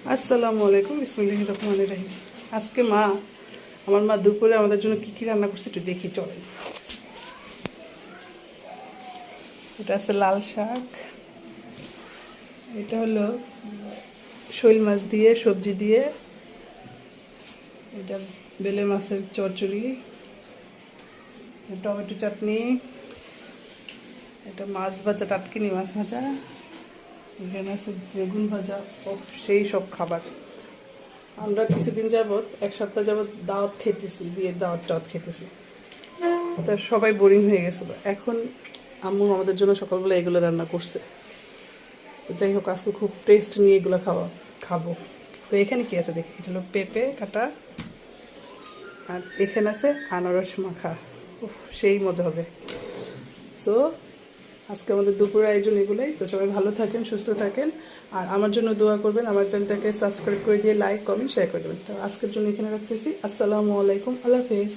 আসসালামু আলাইকুম, বিসমিল্লাহির রহমানির রহিম। আজকে আমার মা দুপুরে আমাদের জন্য কী কী রান্না করছে একটু দেখি চলেন। এটা আছে লাল শাক, এটা হলো শৈল মাছ দিয়ে সবজি দিয়ে, এটা বেলে মাছের চচ্চড়ি, টমেটো চাটনি, এটা মাছ ভাজা, টাটকিনি মাছ ভাজা, এখানে আছে বেগুন ভাজা। ওফ, সেই সব খাবার। আমরা কিছুদিন যাবৎ, এক সপ্তাহ যাবৎ দাওয়াত খেতেছি, বিয়ের দাওয়াত খেতেছি, তা সবাই বোরিং হয়ে গেছিলো। এখন আম্মু আমাদের জন্য সকালবেলা এগুলো রান্না করছে। যাই হোক, আজকে খুব টেস্ট নিয়ে এগুলো খাবো। তো এখানে কি আছে দেখি, এটা হলো পেঁপে কাটা, আর এখানে আছে আনারস মাখা। উফ, সেই মজা হবে। সো আজকে আমাদের দুপুরের আয়োজন এগুলোই। তো সবাই ভালো থাকেন, সুস্থ থাকেন, আর আমার জন্য দোয়া করবেন। আমার চ্যানেলটাকে সাবস্ক্রাইব করে দিয়ে লাইক, কমেন্ট, শেয়ার করে দেবেন। তো আজকের জন্য এখানে রাখতেছি। আসসালামু আলাইকুম, আল্লাহ হাফেজ।